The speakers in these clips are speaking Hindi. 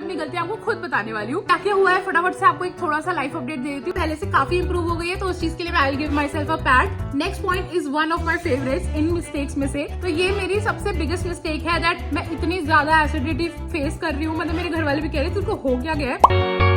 अपनी गलतियां आपको खुद बताने वाली हूँ। क्या क्या हुआ है फटाफट से आपको एक थोड़ा सा लाइफ अपडेट दे देती हूँ। पहले से काफी इंप्रूव हो गई है, तो उस चीज के लिए मैं I will give my self a PAT. Next point is one of my favourites in mistakes में से। तो ये मेरी सबसे बिगेस्ट मिस्टेक है दैट मैं इतनी ज्यादा एसिडिटी फेस कर रही हूँ। मतलब मेरे घर वाले भी कह रहे थे तुमको हो क्या गया है।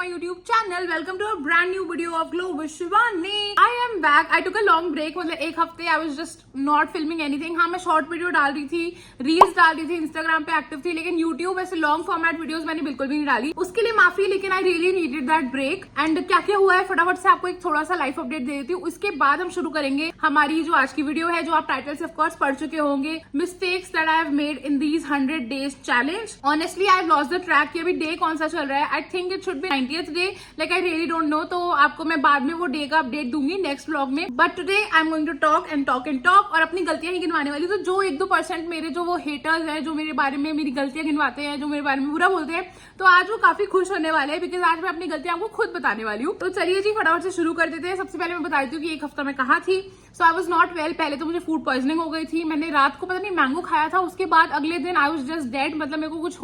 YouTube channel, welcome to a brand new video of Glow with Shivani. I am back. I took a long break, मतलब एक हफ्ते I was just not filming anything. हाँ मैं शॉर्ट वीडियो डाल रही थी, रील्स डाल रही थी, इंस्टाग्राम पे एक्टिव थी, लेकिन यूट्यूब ऐसे लॉन्ग फॉर्मेट वीडियोस मैंने बिल्कुल भी नहीं डाली। उसके लिए माफी, लेकिन I really needed that break. And क्या क्या हुआ है फटाफट से आपको एक थोड़ा सा लाइफ अपडेट दे देती हूँ। उसके बाद हम शुरू करेंगे हमारी जो आज की वीडियो है, जो आप टाइटल से ऑफकोर्स पढ़ चुके होंगे, mistakes that I have made in these 100 days challenge. Honestly I have lost the track कि अभी डे कौन सा चल रहा है। I think it should be 90th day, like I really don't know. तो आपको मैं बाद में वो डे का अपडेट दूंगी नेक्स्ट व्लॉग में। But today I am going to talk and talk and talk, और अपनी गलतियां ही गिनवाने वाली। तो जो 1-2% मेरे जो वो हेटर्स हैं, जो मेरे बारे में मेरी गलतियां गिनवाते हैं, जो मेरे बारे में बुरा बोलते हैं, तो आज वो काफी खुश होने वाले हैं, बिकॉज आज मैं अपनी गलतियां आपको खुद बताने वाली हूँ। तो चलिए जी फटाफट से शुरू कर देते हैं। सबसे पहले मैं बता देती हूँ कि एक हफ्ता मैं कहाँ थी। सो आई वॉज नॉट वेल। पहले तो मुझे फूड पॉइजनिंग हो गई थी। मैंने रात को पता नहीं मैंगो खाया था, उसके बाद अगले दिन आई वॉज जस्ट डेड। मतलब मेरे को कुछ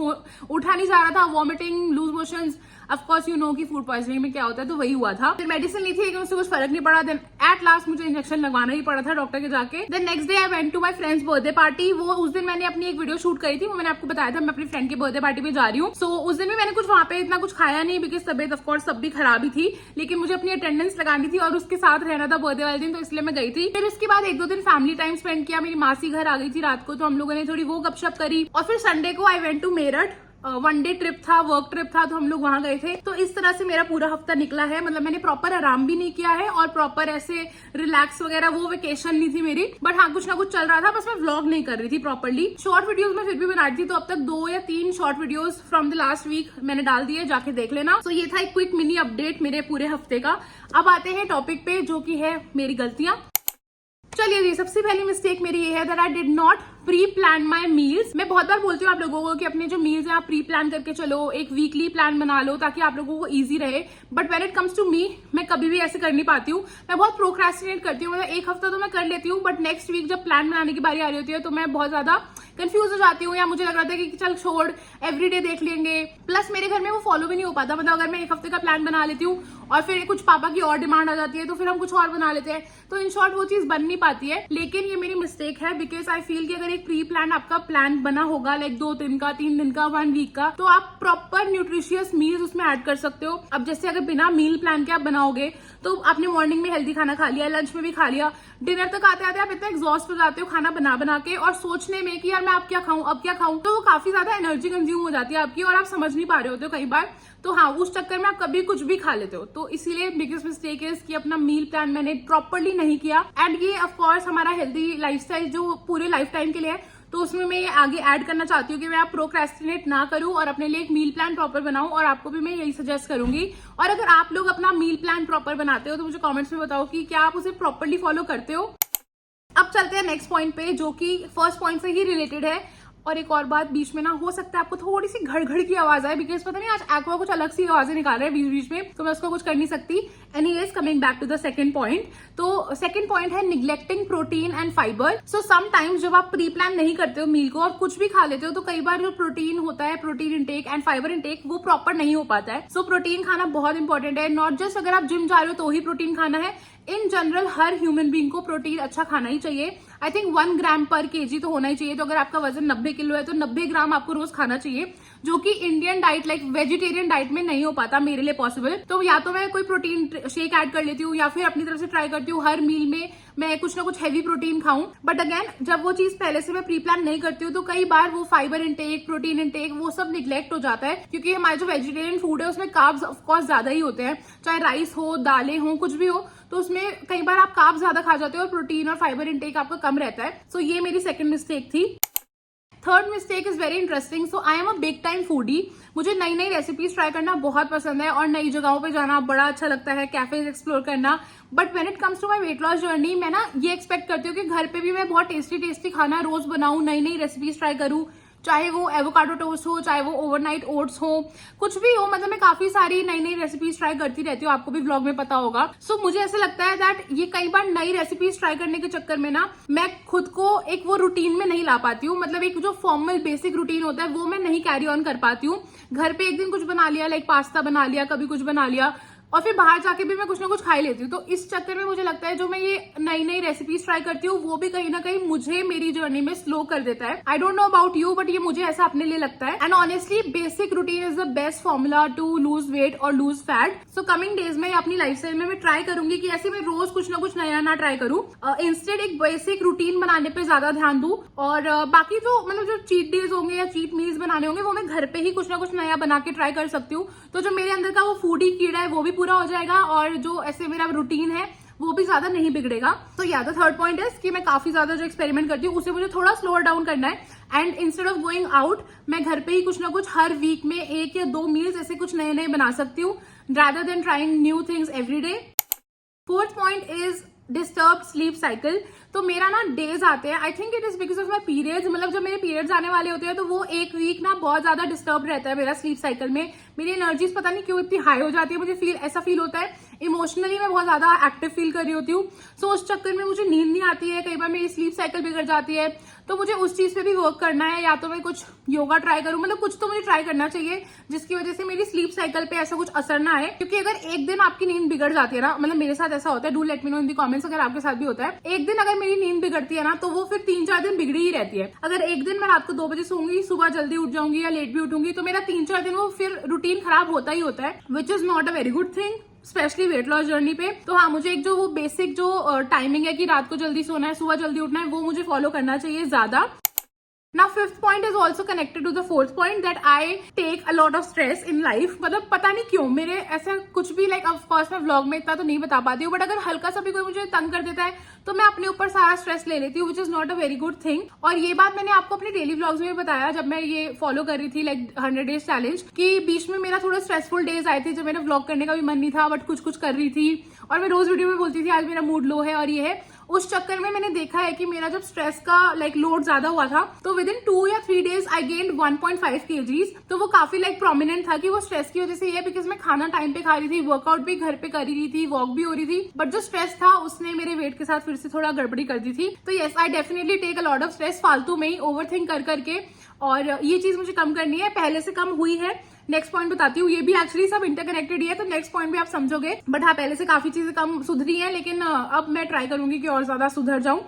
उठा नहीं जा रहा था, vomiting, loose motions. Of course you know कि फूड पॉइजनिंग में क्या होता है, तो वही हुआ था। फिर मेडिसिन ली थी, लेकिन उससे कुछ फर्क नहीं पड़ा। देन एट लास्ट मुझे इंजेक्शन लगवाना ही पड़ा था डॉक्टर के जाके। Then next day I went to my friend's birthday party. वो उस दिन मैंने अपनी एक वीडियो शूट करी थी, वो मैंने आपको बताया था मैं अपनी फ्रेंड की बर्थडे पार्टी पे जा रही हूँ। सो उस दिन भी मैंने कुछ वहां पे इतना कुछ खाया नहीं, बिकॉज तबियत ऑफकोर्स सब भी खराब ही थी, लेकिन मुझे अपनी अटेंडेंस लगानी थी और उसके साथ रहना था बर्थडे वाले दिन, तो इसलिए मैं गई थी। फिर उसके बाद 1-2 दिन फैमिली टाइम स्पेंड किया। मेरी मासी घर आ गई थी रात को, तो हम लोगों ने थोड़ी वो गपशप करी। और फिर संडे को I went to Meerut. 1 day trip था, वर्क ट्रिप था, तो हम लोग वहां गए थे। तो इस तरह से मेरा पूरा हफ्ता निकला है। मतलब मैंने प्रॉपर आराम भी नहीं किया है और प्रॉपर ऐसे रिलैक्स वगैरह वो वेकेशन नहीं थी मेरी। बट हाँ कुछ ना कुछ चल रहा था, बस मैं व्लॉग नहीं कर रही थी प्रॉपरली। शॉर्ट वीडियोस में फिर भी बना रही थी, तो अब तक 2 या 3 short videos from the last week मैंने डाल दिए, जाके देख लेना। तो ये था एक क्विक मिनी अपडेट मेरे पूरे हफ्ते का। अब आते हैं टॉपिक पे, जो की है मेरी गलतियां। चलिए जी, सबसे पहली मिस्टेक मेरी ये है that I did not pre plan my meals. मैं बहुत बार बोलती हूँ आप लोगों को कि अपने जो मील्स है आप प्री प्लान करके चलो, एक वीकली प्लान बना लो ताकि आप लोगों को इजी रहे। But when it comes to me, मैं कभी भी ऐसे कर नहीं पाती हूँ। मैं बहुत प्रोक्रेस्टिनेट करती हूँ। मतलब एक हफ्ता तो मैं कर लेती हूँ, बट नेक्स्ट वीक जब प्लान बनाने की बारी आ रही होती है तो मैं बहुत ज्यादा कंफ्यूज हो जाती हूँ, या मुझे लग रहा था कि चल छोड़, एवरीडे देख लेंगे। प्लस मेरे घर में वो फॉलो भी नहीं हो पाता। मतलब अगर मैं एक हफ्ते का प्लान बना लेती हूँ और फिर कुछ पापा की और डिमांड आ जाती है, तो फिर हम कुछ और बना लेते हैं, तो इन शॉर्ट वो चीज बन नहीं पाती है। लेकिन ये मेरी मिस्टेक है, बिकॉज आई फील कि अगर एक प्री प्लान आपका प्लान बना होगा, लाइक 2 दिन का, 3 दिन का, 1 वीक का, तो आप प्रॉपर न्यूट्रिशियस मील्स उसमें ऐड कर सकते हो। अब जैसे अगर बिना मील प्लान के आप बनाओगे, तो आपने मॉर्निंग में हेल्दी खाना खा लिया, लंच में भी खा लिया, डिनर तक आते आते आप इतना एग्जॉस्ट हो जाते हो खाना बना बना के, और सोचने में कि यार मैं अब क्या खाऊं, अब क्या खाऊं, तो वो काफी ज्यादा एनर्जी कंज्यूम हो जाती है आपकी, और आप समझ नहीं पा रहे होते हो कई बार। तो हाँ, उस चक्कर में आप कभी कुछ भी खा लेते हो। तो इसीलिए बिगेस्ट मिस्टेक है कि अपना मील प्लान मैंने प्रॉपरली नहीं किया। एंड ये ऑफकोर्स हमारा हेल्दी लाइफस्टाइल जो पूरे लाइफ टाइम के लिए है, तो उसमें मैं आगे ऐड करना चाहती हूँ कि मैं आप प्रोक्रेस्टिनेट ना करूं और अपने लिए एक मील प्लान प्रॉपर बनाऊं, और आपको भी मैं यही सजेस्ट करूंगी। और अगर आप लोग अपना मील प्लान प्रॉपर बनाते हो तो मुझे कमेंट्स में बताओ कि क्या आप उसे प्रॉपरली फॉलो करते हो। अब चलते हैं नेक्स्ट पॉइंट पे, जो कि फर्स्ट पॉइंट से ही रिलेटेड है। और एक और बात, बीच में ना हो सकता है आपको थोड़ी सी घड़ की आवाज आए, बिकॉज पता नहीं आज एक्वा कुछ अलग सी आवाजें निकाल रहा है बीच बीच में, तो मैं उसको कुछ कर नहीं सकती। Anyways, coming back to the second point. तो सेकंड पॉइंट है neglecting protein and fibre. So sometimes जब आप प्री प्लान नहीं करते हो मील को और कुछ भी खा लेते हो, तो कई बार जो प्रोटीन होता है, protein intake and fibre intake, वो प्रॉपर नहीं हो पाता है। सो प्रोटीन खाना बहुत इंपॉर्टेंट है। नॉट जस्ट अगर आप जिम जा रहे हो तो ही प्रोटीन खाना है, in general her human being को प्रोटीन अच्छा खाना ही चाहिए। आई थिंक 1 ग्राम पर केजी तो होना ही चाहिए। तो अगर आपका वजन 90 किलो है तो 90 ग्राम आपको रोज खाना चाहिए, जो कि Indian diet like vegetarian diet में नहीं हो पाता मेरे लिए पॉसिबल। तो या तो मैं कोई प्रोटीन शेक ऐड कर लेती हूँ, या फिर अपनी तरफ से ट्राई करती हूँ हर मील में मैं कुछ ना कुछ हैवी प्रोटीन खाऊं। बट अगेन, जब वो चीज पहले से मैं प्री प्लान नहीं करती हूँ, तो कई बार वो फाइबर इंटेक, प्रोटीन इंटेक, वो सब निग्लेक्ट हो जाता है, क्योंकि हमारे जो वेजिटेरियन फूड है उसमें कार्ब्स ऑफकोर्स ज्यादा ही होते हैं, चाहे राइस हो, दालें हो, कुछ भी हो, तो उसमें कई बार आप कार्ब्स ज्यादा खा जाते हो और प्रोटीन और फाइबर इंटेक आपका कम रहता है। सो ये मेरी सेकंड मिस्टेक थी। Third mistake is very interesting. So I am a big time foodie. मुझे नई नई रेसिपीज ट्राई करना बहुत पसंद है और नई जगहों पे जाना बड़ा अच्छा लगता है, कैफेज एक्सप्लोर करना। But when it comes to my weight loss journey, मैं ना ये एक्सपेक्ट करती हूँ कि घर पे भी मैं बहुत टेस्टी टेस्टी खाना रोज बनाऊं, नई नई रेसिपीज ट्राई करूं, चाहे वो एवोकाडो टोस्ट हो, चाहे वो ओवरनाइट ओट्स हो, कुछ भी हो, मतलब मैं काफी सारी नई नई रेसिपीज ट्राई करती रहती हूँ, आपको भी व्लॉग में पता होगा। सो मुझे ऐसा लगता है दैट ये कई बार नई रेसिपीज ट्राई करने के चक्कर में ना मैं खुद को एक वो रूटीन में नहीं ला पाती हूँ, मतलब एक जो फॉर्मल बेसिक रूटीन होता है वो मैं नहीं कैरी ऑन कर पाती हूँ। घर पे एक दिन कुछ बना लिया, लाइक पास्ता बना लिया, कभी कुछ बना लिया, और फिर बाहर जाके भी मैं कुछ ना कुछ खा ही लेती हूँ। तो इस चक्कर में मुझे लगता है जो मैं ये नई नई रेसिपीज ट्राई करती हूँ वो भी कहीं ना कहीं मुझे मेरी जर्नी में स्लो कर देता है। I don't know about you, but ये मुझे ऐसा अपने लिए लगता है। And honestly basic routine is the best formula to lose weight और lose fat. So coming days में अपनी लाइफस्टाइल में मैं ट्राई करूंगी कि ऐसे मैं रोज कुछ ना कुछ नया ना ट्राई करूँ, इंस्टेड एक बेसिक रूटीन बनाने पे ज्यादा ध्यान दूं, और बाकी जो मतलब जो चीट डेज होंगे या चीट मील्स बनाने होंगे वो मैं घर पे ही कुछ ना कुछ नया बना के ट्राई कर सकती हूँ। तो जो मेरे अंदर का वो फूडी कीड़ा है वो भी पूरा हो जाएगा, और जो ऐसे मेरा रूटीन है वो भी ज्यादा नहीं बिगड़ेगा। तो या द थर्ड पॉइंट इज कि मैं काफी ज्यादा जो एक्सपेरिमेंट करती हूँ उसे मुझे थोड़ा स्लोअर डाउन करना है, and instead of going out मैं घर पे ही कुछ ना कुछ हर वीक में 1 या 2 मील्स ऐसे कुछ नए नए बना सकती हूँ, rather than trying new things every day. Fourth point is disturb sleep cycle. तो मेरा ना डेज आते हैं, I think it is because of my periods, मतलब जब मेरे पीरियड्स आने वाले होते हैं तो वो एक वीक ना बहुत ज्यादा डिस्टर्ब रहता है मेरा स्लीप साइकिल में। मेरी एनर्जीज पता नहीं क्यों इतनी हाई हो जाती है, मुझे ऐसा फील होता है इमोशनली मैं बहुत ज्यादा एक्टिव फील कर रही होती हूँ। सो उस चक्कर में मुझे नींद नहीं आती है, कई बार मेरी स्लीप साइकिल बिगड़ जाती है। तो मुझे उस चीज पे भी वर्क करना है, या तो मैं कुछ योगा ट्राई करूं, मतलब कुछ तो मुझे ट्राई करना चाहिए जिसकी वजह से मेरी स्लीप साइकिल पे ऐसा कुछ असर ना आए। क्योंकि अगर एक दिन आपकी नींद बिगड़ जाती है ना, मतलब मेरे साथ ऐसा होता है, do let me know in the comments अगर आपके साथ भी होता है, एक दिन अगर मेरी नींद बिगड़ती है ना तो वो फिर 3-4 दिन बिगड़ी ही रहती है। अगर एक दिन मैं रात को 2 बजे सोऊंगी, सुबह जल्दी उठ जाऊंगी या लेट भी उठूंगी, तो मेरा 3-4 दिन वो फिर रूटीन खराब होता ही होता है, which is not a very good thing, specially wait loss journey पे। तो हाँ, मुझे एक जो वो बेसिक जो टाइमिंग है कि रात को जल्दी सोना है, सुबह जल्दी उठना है, वो मुझे फॉलो करना चाहिए ज्यादा। Now fifth point is also connected to the fourth point that I take a lot of stress in life। मतलब पता नहीं क्यों मेरे ऐसा कुछ भी लाइक ऑफ कोर्स मैं व्लॉग में इतना तो नहीं बता पाती हूँ, बट अगर हल्का सा भी कोई मुझे तंग कर देता है तो मैं अपने ऊपर सारा स्ट्रेस ले लेती हूँ, which is not a very good thing. और ये बात मैंने आपको अपने डेली व्लॉग्स में बताया जब मैं ये फॉलो कर रही थी लाइक 100 डेज चैलेंज, कि बीच में मेरा थोड़ा स्ट्रेसफुल डेज आए थे जब मेरा व्लॉग करने का भी मन नहीं था, बट कुछ कुछ कर रही थी, और मैं रोज वीडियो में बोलती थी आज मेरा मूड लो है और ये है। उस चक्कर में मैंने देखा है कि मेरा जब स्ट्रेस का लाइक लोड ज्यादा हुआ था तो विद इन 2 या 3 डेज आई गेन्ड 1.5 kgs। तो वो काफी लाइक प्रोमिनेंट था कि वो स्ट्रेस की वजह से है, बिकॉज मैं खाना टाइम पे खा रही थी, वर्कआउट भी घर पे कर रही थी, वॉक भी हो रही थी, बट जो स्ट्रेस था उसने मेरे वेट के साथ फिर से थोड़ा गड़बड़ी कर दी थी। तो yes, I definitely take a lot of stress फालतू में ही ओवर थिंक कर करके, और ये चीज मुझे कम करनी है, पहले से कम हुई है। नेक्स्ट पॉइंट बताती हूँ, ये भी एक्चुअली सब इंटरकनेक्टेड ही है, तो नेक्स्ट पॉइंट भी आप समझोगे, बट हाँ पहले से काफी चीजें कम सुधरी हैं, लेकिन अब मैं ट्राई करूंगी कि और ज्यादा सुधर जाऊं।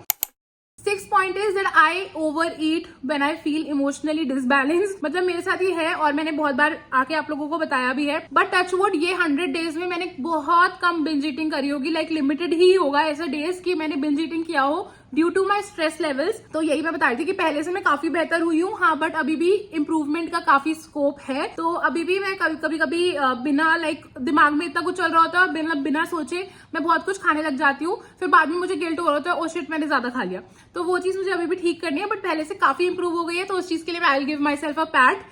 6th point is that I overeat when I feel emotionally disbalanced। मतलब मेरे साथ ये है और मैंने बहुत बार आके आप लोगों को बताया भी है, बट टचवुड ये 100 डेज में मैंने बहुत कम बिंज ईटिंग करी होगी, लाइक लिमिटेड ही होगा ऐसे डेज कि मैंने बिंज ईटिंग किया हो due to my stress levels. तो यही मैं बता रही थी कि पहले से मैं काफी बेहतर हुई हूँ, हाँ, बट अभी भी इम्प्रूवमेंट का काफी स्कोप है। तो अभी भी मैं कभी कभी बिना लाइक दिमाग में इतना कुछ चल रहा होता है और बिना सोचे मैं बहुत कुछ खाने लग जाती हूँ, फिर बाद में मुझे गिल्ट हो रहा होता है, ओ शिट मैंने ज्यादा खा लिया। तो वो चीज मुझे अभी भी ठीक करनी है, बट पहले से काफी इंप्रूव हो गई है, तो उस चीज के लिए मैं I will give my self a PAT.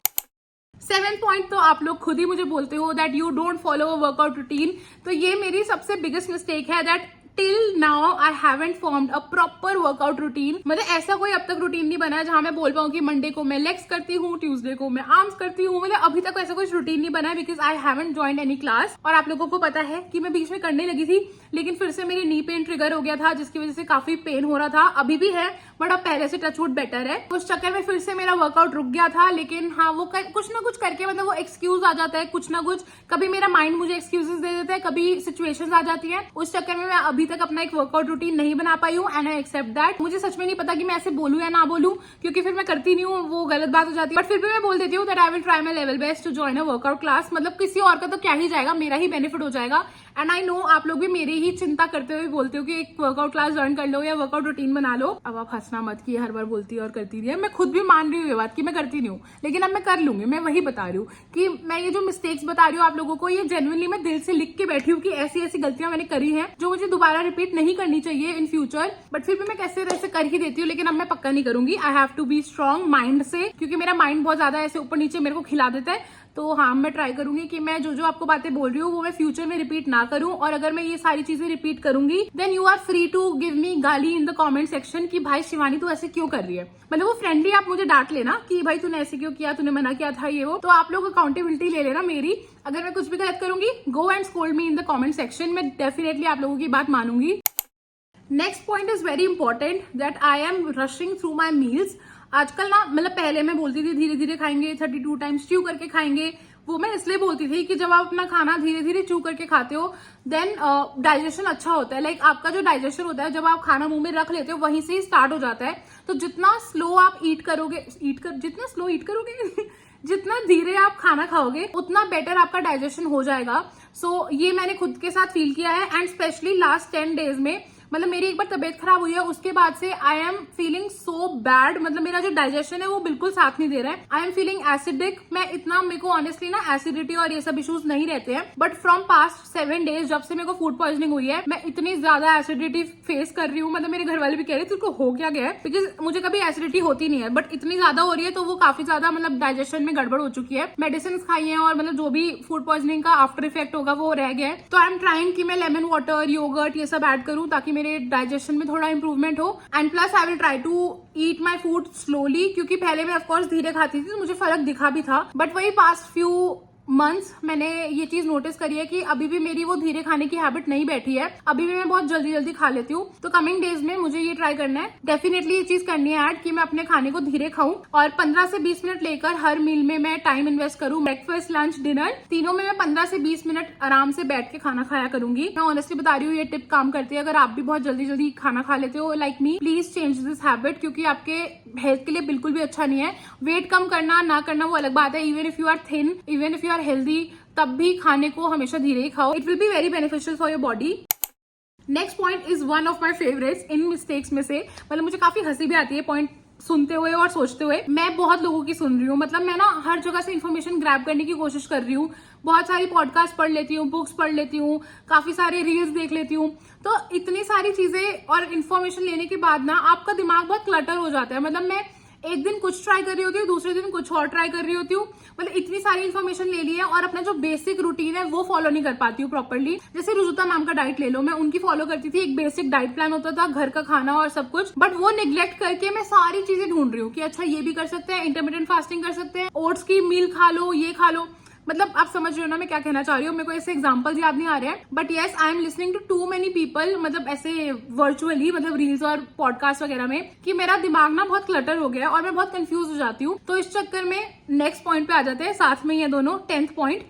7th point तो आप लोग खुद ही मुझे बोलते हो that you don't follow a workout routine. तो ये मेरी सबसे बिगेस्ट मिस्टेक है that till now I haven't formed a proper workout routine. मतलब ऐसा कोई अब तक रूटीन नहीं बना है जहां मैं बोल पाऊं कि मंडे को मैं लेग्स करती हूँ, ट्यूसडे को मैं आर्म्स करती हूँ। मतलब अभी तक ऐसा कोई रूटीन नहीं बना है, because I haven't joined any class. और आप लोगों को पता है कि मैं बीच में करने लगी थी, लेकिन फिर से मेरी नी पेन ट्रिगर हो गया था, जिसकी वजह से काफी पेन हो रहा था, अभी भी है, बट अब पहले से टचवुड बेटर है। उस चक्कर में फिर से मेरा वर्कआउट रुक गया था, लेकिन हाँ वो कुछ ना कुछ करके मतलब वो एक्सक्यूज आ जाता है, कुछ ना कुछ, कभी मेरा माइंड मुझे एक्सक्यूजेस दे देता है, कभी सिचुएशंस आ जाती है। उस चक्कर में मैं अभी तक अपना एक वर्कआउट रूटीन नहीं बना पाई हूँ, एंड आई एक्सेप्ट दैट। मुझे सच में नहीं पता कि मैं ऐसे बोलूं या ना बोलूं, क्योंकि फिर मैं करती नहीं हूँ, वो गलत बात हो जाती है, बट फिर भी मैं बोल देती हूँ that I will try my level best to join a workout class. मतलब किसी और का तो क्या ही जाएगा, मेरा ही बेनिफिट हो जाएगा। एंड आई नो आप लोग भी मेरी ही चिंता करते हुए बोलते हो कि एक वर्कआउट क्लास ज्वाइन कर लो या वर्कआउट रूटीन बना लो। अब आप हंसना मत कि हर बार बोलती है और करती नहीं है, मैं खुद भी मान रही हूँ ये बात कि मैं करती नहीं हूँ, लेकिन अब मैं कर लूंगी। मैं वही बता रही हूँ कि मैं ये जो मिस्टेक्स बता रही हूँ आप लोगों को, ये जेन्युइनली मैं दिल से लिख के बैठी हूँ कि ऐसी ऐसी गलतियां मैंने करी हैं जो मुझे दोबारा रिपीट नहीं करनी चाहिए इन फ्यूचर, बट फिर भी मैं कैसे ऐसे कर ही देती हूँ। लेकिन अब मैं पक्का नहीं करूंगी। I have to be strong mind से, क्योंकि मेरा माइंड बहुत ज्यादा ऐसे ऊपर नीचे मेरे को खिला देता है। तो हाँ, मैं ट्राई करूंगी कि मैं जो जो आपको बातें बोल रही हूँ वो मैं फ्यूचर में रिपीट ना करूँ, और अगर मैं ये सारी चीजें रिपीट करूंगी then you are free to give me गाली इन द कॉमेंट सेक्शन कि भाई शिवानी तू ऐसे क्यों कर रही है। मतलब वो फ्रेंडली आप मुझे डांट लेना कि भाई तूने ऐसे क्यों किया, तूने मना किया था ये वो, तो आप लोग अकाउंटेबिलिटी ले लेना मेरी। अगर मैं कुछ भी गलत करूंगी go and scold me in the comment section, मैं डेफिनेटली आप लोगों की बात मानूंगी। Next point is very important that I am rushing through my meals. आजकल ना, मतलब पहले मैं बोलती थी धीरे धीरे खाएंगे, 32 टाइम्स च्यू करके खाएंगे। वो मैं इसलिए बोलती थी कि जब आप अपना खाना धीरे धीरे च्यू करके खाते हो देन डाइजेशन अच्छा होता है। लाइक आपका जो डाइजेशन होता है जब आप खाना मुंह में रख लेते हो वहीं से ही स्टार्ट हो जाता है। तो जितना स्लो आप जितना स्लो ईट करोगे जितना धीरे आप खाना खाओगे उतना बेटर आपका डाइजेशन हो जाएगा। सो ये मैंने खुद के साथ फील किया है, एंड स्पेशली लास्ट 10 डेज में, मतलब मेरी एक बार तबीयत खराब हुई है उसके बाद से I am feeling so bad. मतलब मेरा जो डाइजेशन है वो बिल्कुल साथ नहीं दे रहा है। I am feeling acidic. मैं इतना, मेरे को ऑनेस्टली ना एसिडिटी और ये सब इश्यूज नहीं रहते हैं, बट फ्रॉम पास्ट 7 डेज जब से मेरे को फूड पॉइजनिंग हुई है मैं इतनी ज्यादा एसिडिटी फेस कर रही हूँ। मतलब मेरे घर वाले भी कह रहे थे तुमको हो क्या गया है, बिकॉज मुझे कभी एसिडिटी होती नहीं है बट इतनी ज्यादा हो रही है, तो वो काफी ज्यादा मतलब डाइजेशन में गड़बड़ हो चुकी है। मेडिसिन खाई है और मतलब जो भी फूड पॉइजनिंग का आफ्टर इफेक्ट होगा वो रह गया है। तो आई एम ट्राइंग कि मैं लेमन वाटर, योगर्ट ये सब ऐड करूँ ताकि मेरे डाइजेशन में थोड़ा इंप्रूवमेंट हो। And plus I will try to eat my food slowly, क्योंकि पहले मैं ऑफकोर्स धीरे खाती थी तो मुझे फर्क दिखा भी था, बट वही पास्ट फ्यू मंथ्स मैंने ये चीज नोटिस करी है कि अभी भी मेरी वो धीरे खाने की हैबिट नहीं बैठी है। अभी भी मैं बहुत जल्दी जल्दी खा लेती हूँ। तो कमिंग डेज में मुझे ये ट्राई करना है, डेफिनेटली ये चीज करनी है ऐड कि मैं अपने खाने को धीरे खाऊं और 15 से 20 मिनट लेकर हर मील में मैं टाइम इन्वेस्ट करूं। ब्रेकफास्ट, लंच, डिनर तीनों में मैं 15 से 20 मिनट आराम से बैठ के खाना खाया करूंगी। मैं ऑनेस्टली बता रही हूँ ये टिप काम करती है। अगर आप भी बहुत जल्दी जल्दी खाना खा लेते हो like me, please change this habit, क्योंकि आपके हेल्थ के लिए बिल्कुल भी अच्छा नहीं है। वेट कम करना ना करना वो अलग बात है, even if you are thin, even if you are healthy, तब भी खाने को हमेशा धीरे ही खाओ। It will be very beneficial for your body. Next point is one of my favourites in mistakes में से। मतलब मुझे काफी हंसी भी आती है पॉइंट सुनते हुए और सोचते हुए। मैं बहुत लोगों की सुन रही हूँ, मतलब मैं ना हर जगह से इन्फॉर्मेशन ग्रैब करने की कोशिश कर रही हूँ। बहुत सारी पॉडकास्ट पढ़ लेती हूँ, बुक्स पढ़ लेती हूँ, काफी सारे रील्स देख लेती हूँ। तो इतनी सारी चीजें और इन्फॉर्मेशन लेने के बाद ना आपका दिमाग बहुत क्लटर हो जाता है। मतलब मैं एक दिन कुछ ट्राई कर रही होती हूँ, दूसरे दिन कुछ और ट्राई कर रही होती हूँ। मतलब इतनी सारी इन्फॉर्मेशन ले ली है और अपना जो बेसिक रूटीन है वो फॉलो नहीं कर पाती हूँ प्रॉपर्ली। जैसे रुजुता मैम का डाइट ले लो, मैं उनकी फॉलो करती थी। एक बेसिक डाइट प्लान होता था, घर का खाना और सब कुछ, बट वो निग्लेक्ट करके मैं सारी चीजें ढूंढ रही हूँ कि अच्छा ये भी कर सकते हैं, इंटरमीडिएट फास्टिंग कर सकते हैं, ओट्स की मील खा लो, ये खा लो। मतलब आप समझ रहे हो ना मैं क्या कहना चाह रही हूँ। मेरे को ऐसे एग्जांपल्स याद नहीं आ रहे हैं, but yes I am listening to too many people, मतलब ऐसे वर्चुअली, मतलब रील्स और पॉडकास्ट वगैरह में, कि मेरा दिमाग ना बहुत क्लटर हो गया है और मैं बहुत कंफ्यूज हो जाती हूँ। तो इस चक्कर में नेक्स्ट पॉइंट पे आ जाते हैं साथ में ये दोनों, 10th पॉइंट।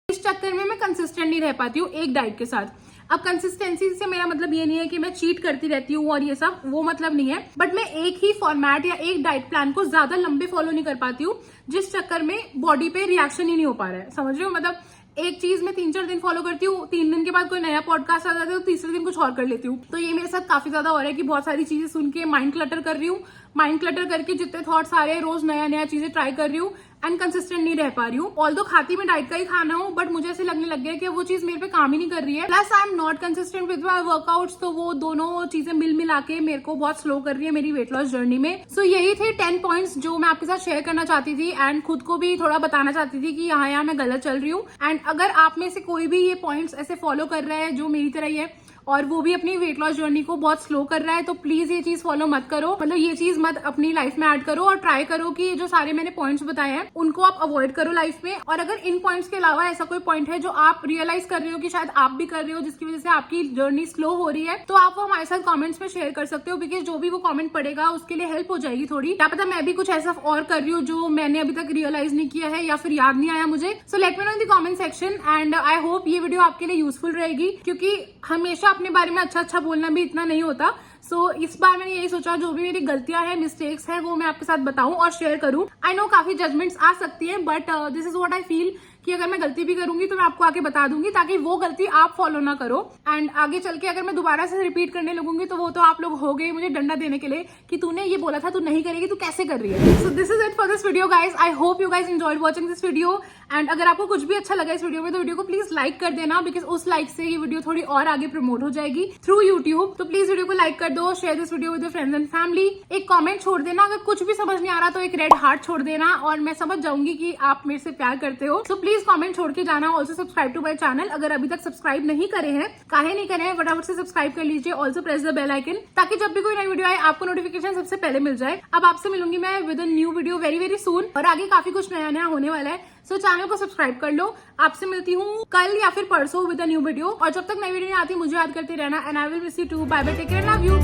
इस चक्कर में मैं कंसिस्टेंट नहीं रह पाती हूँ एक डाइट के साथ। अब कंसिस्टेंसी से मेरा मतलब ये नहीं है कि मैं चीट करती रहती हूँ और ये सब, वो मतलब नहीं है, बट मैं एक ही फॉर्मेट या एक डाइट प्लान को ज्यादा लंबे फॉलो नहीं कर पाती हूँ, जिस चक्कर में बॉडी पे रिएक्शन ही नहीं हो पा रहा है। समझ रहे हो? मतलब एक चीज मैं 3-4 दिन फॉलो करती हूँ, 3 दिन के बाद कोई नया पॉडकास्ट आ जाता है तो तीसरे दिन कुछ और कर लेती हूँ। तो ये मेरे साथ काफी ज्यादा हो रहा है कि बहुत सारी चीजें सुन के माइंड क्लटर कर रही हूँ, माइंड क्लटर करके जितने थॉट्स आ रहे हैं रोज नया नया चीजें ट्राई कर रही हूँ एंड कंसिस्टेंट नहीं रह पा रही हूँ। ऑल्दो खाती मैं डाइट का ही खाना हूँ, बट मुझे ऐसे लगने लग गया कि वो चीज मेरे पे काम ही नहीं कर रही है। Plus I am not consistent with my workouts, तो वो दोनों चीजें मिल मिला के मेरे को बहुत स्लो कर रही है मेरी वेट लॉस जर्नी में। सो यही थे 10 पॉइंट्स जो मैं आपके साथ शेयर करना चाहती थी एंड खुद को भी थोड़ा बताना चाहती थी कि यहाँ मैं गलत चल रही हूँ। एंड अगर आप में से कोई भी ये पॉइंट्स ऐसे फॉलो कर रहा है जो मेरी तरह ही है और वो भी अपनी वेट लॉस जर्नी को बहुत स्लो कर रहा है, तो प्लीज ये चीज फॉलो मत करो। मतलब ये चीज मत अपनी लाइफ में ऐड करो और ट्राई करो कि जो सारे मैंने पॉइंट्स बताए हैं उनको आप अवॉइड करो लाइफ में। और अगर इन पॉइंट्स के अलावा ऐसा कोई पॉइंट है जो आप रियलाइज कर रहे हो कि शायद आप भी कर रहे हो जिसकी वजह से आपकी जर्नी स्लो हो रही है, तो आप वो हमारे साथ कॉमेंट्स में शेयर कर सकते हो, बिकॉज जो भी वो कॉमेंट पड़ेगा उसके लिए हेल्प हो जाएगी थोड़ी। क्या पता मैं भी कुछ ऐसा और कर रही हूँ जो मैंने अभी तक रियलाइज नहीं किया है या फिर याद नहीं आया मुझे। So let me know in the comment section and I hope ये वीडियो आपके लिए यूजफुल रहेगी, क्योंकि हमेशा अपने बारे में अच्छा बोलना भी इतना नहीं होता। सो इस बार मैंने यही सोचा जो भी मेरी गलतियां हैं, मिस्टेक्स हैं, वो मैं आपके साथ बताऊं और शेयर करूं। आई नो काफी जजमेंट्स आ सकती हैं, but this is what I feel कि अगर मैं गलती भी करूंगी तो मैं आपको आके बता दूंगी, ताकि वो गलती आप फॉलो ना करो। एंड आगे चल के अगर मैं दोबारा से रिपीट करने लगूंगी तो वो तो आप लोग हो गए मुझे डंडा देने के लिए कि तूने ये बोला था, तू नहीं करेगी, तू कैसे कर रही है। So this is it for this video guys. I hope you guys enjoyed watching this video. And अगर आपको कुछ भी अच्छा लगा इस वीडियो में तो वीडियो को प्लीज लाइक कर देना, बिकॉज उस लाइक से ये वीडियो थोड़ी और आगे प्रमोट हो जाएगी थ्रू यूट्यूब। तो प्लीज वीडियो को लाइक कर दो, share this video with your friends and family. एक कमेंट छोड़ देना, अगर कुछ भी समझ नहीं आ रहा तो एक रेड हार्ट छोड़ देना और मैं समझ जाऊंगी कि आप मेरे से प्यार करते हो। सो प्लीज कमेंट छोड़ के जाना। Also subscribe to my channel, अगर अभी तक सब्सक्राइब नहीं करे हैं, काहे नहीं करे हैं, फटाफट से सब्सक्राइब कर लीजिए। Also press the bell icon, ताकि जब भी कोई नई वीडियो आए आपको नोटिफिकेशन सबसे पहले मिल जाए। अब आपसे मिलूंगी मैं with a new video very very soon, और आगे काफी कुछ नया नया होने वाला है। सो चैनल को सब्सक्राइब कर लो। आपसे मिलती हूँ कल या फिर परसों विद अ न्यू वीडियो, और जब तक नई वीडियो नहीं आती मुझे याद करते रहना। And I will miss you too. Bye bye, take care, love you,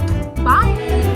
bye.